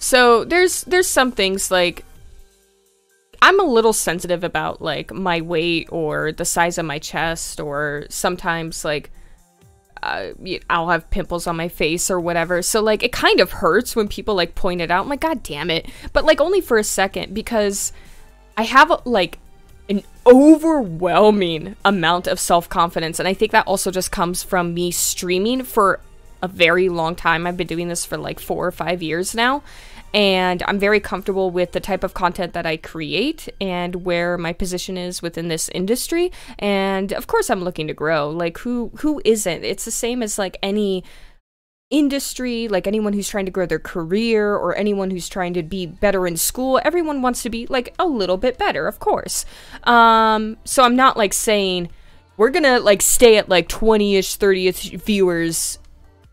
So there's some things like I'm a little sensitive about like my weight or the size of my chest, or sometimes like I'll have pimples on my face or whatever. So like it kind of hurts when people like point it out. I'm like, God damn it. But like only for a second, because I have like an overwhelming amount of self-confidence. And I think that also just comes from me streaming for a very long time. I've been doing this for like 4 or 5 years now. And I'm very comfortable with the type of content that I create and where my position is within this industry. And of course I'm looking to grow. Like who isn't? It's the same as like any industry, like anyone who's trying to grow their career or anyone who's trying to be better in school. Everyone wants to be like a little bit better, of course. So I'm not like saying we're gonna like stay at like 20-ish, 30-ish viewers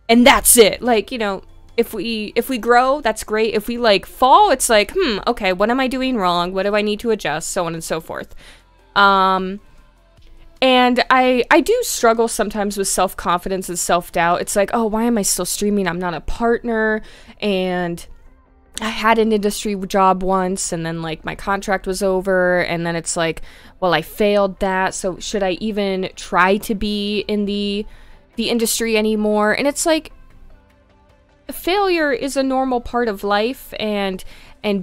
and that's it. Like, you know, if we grow, that's great. If we like fall, it's like, okay, what am I doing wrong? What do I need to adjust? So on and so forth. And I do struggle sometimes with self-confidence and self-doubt. It's like, oh, why am I still streaming? I'm not a partner. And I had an industry job once, and then like my contract was over, and then it's like, well, I failed that. So should I even try to be in the industry anymore? And it's like, failure is a normal part of life, and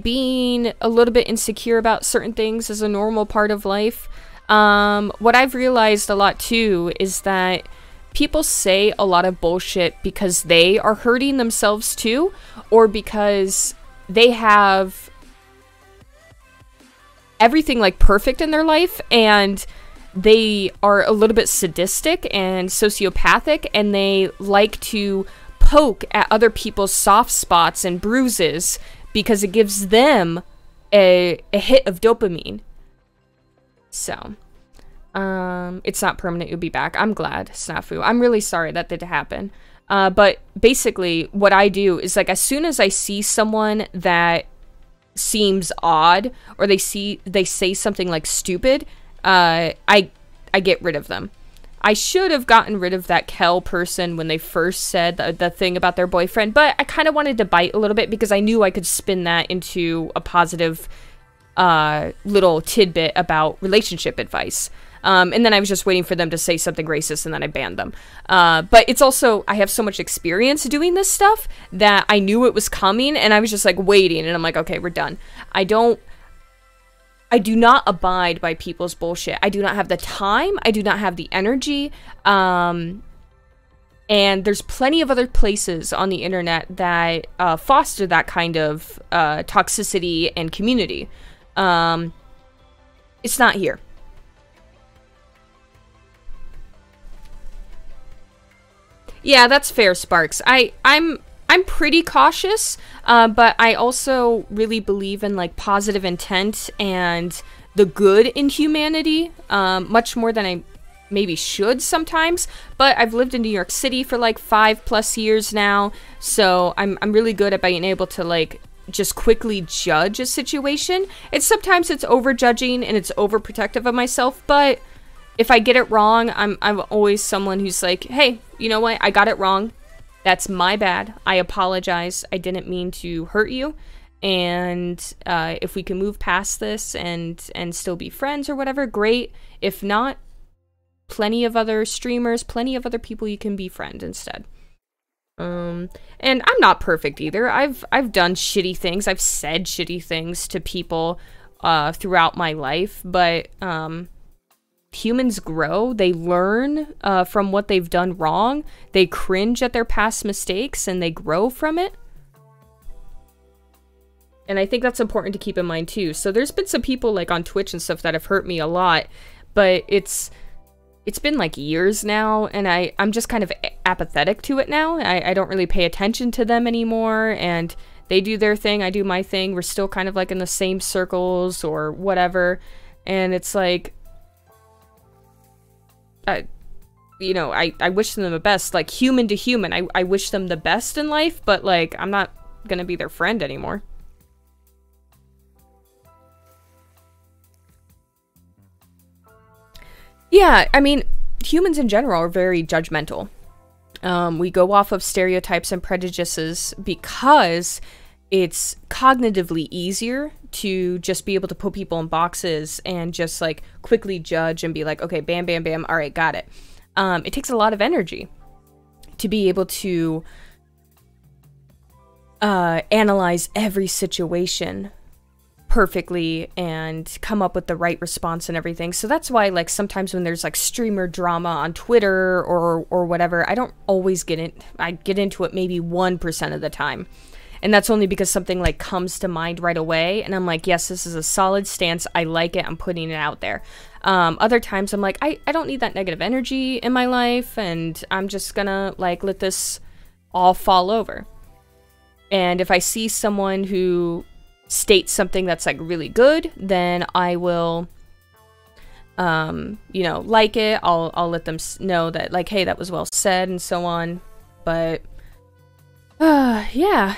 being a little bit insecure about certain things is a normal part of life. What I've realized a lot too is that people say a lot of bullshit because they are hurting themselves too, or because they have everything like perfect in their life and they are a little bit sadistic and sociopathic, and they like to poke at other people's soft spots and bruises because it gives them a hit of dopamine. So, it's not permanent. You'll be back. I'm glad, Snafu. I'm really sorry that did happen. But basically, what I do is like, as soon as I see someone that seems odd, or they say something like stupid, I get rid of them. I should have gotten rid of that Kel person when they first said the thing about their boyfriend, but I kind of wanted to bite a little bit because I knew I could spin that into a positive little tidbit about relationship advice. And then I was just waiting for them to say something racist, and then I banned them. But it's also, I have so much experience doing this stuff that I knew it was coming, and I was just like waiting, and I'm like, okay, we're done. I do not abide by people's bullshit. I do not have the time. I do not have the energy. And there's plenty of other places on the internet that foster that kind of toxicity and community. It's not here. Yeah, that's fair, Sparks. I'm pretty cautious, but I also really believe in like positive intent and the good in humanity, much more than I maybe should sometimes. But I've lived in New York City for like 5+ years now, so I'm really good at being able to like just quickly judge a situation. And sometimes it's over-judging and it's overprotective of myself, but if I get it wrong, I'm always someone who's like, hey, you know what? I got it wrong. That's my bad. I apologize. I didn't mean to hurt you. And if we can move past this and still be friends or whatever, great. If not, plenty of other streamers, plenty of other people you can befriend instead. And I'm not perfect either. I've done shitty things. I've said shitty things to people throughout my life, but humans grow. They learn from what they've done wrong. They cringe at their past mistakes and they grow from it. And I think that's important to keep in mind too. So there's been some people like on Twitch and stuff that have hurt me a lot, but it's been like years now, and I'm just kind of apathetic to it now. I don't really pay attention to them anymore, and they do their thing, I do my thing. We're still kind of like in the same circles or whatever, and it's like, you know, I wish them the best, like human to human. I wish them the best in life, but like I'm not gonna be their friend anymore. Yeah, I mean, humans in general are very judgmental. We go off of stereotypes and prejudices because it's cognitively easier to just be able to put people in boxes and just like quickly judge and be like, okay, bam, bam, bam, all right, got it. It takes a lot of energy to be able to analyze every situation perfectly and come up with the right response and everything. So that's why, like, sometimes when there's like streamer drama on Twitter or whatever, I don't always I get into it maybe 1% of the time. And that's only because something like comes to mind right away and I'm like, yes, this is a solid stance, I like it, I'm putting it out there. Other times I'm like, I don't need that negative energy in my life, and I'm just gonna like let this all fall over. And if I see someone who states something that's like really good, then I will you know, like it. I'll let them know that like, hey, that was well said and so on. But yeah.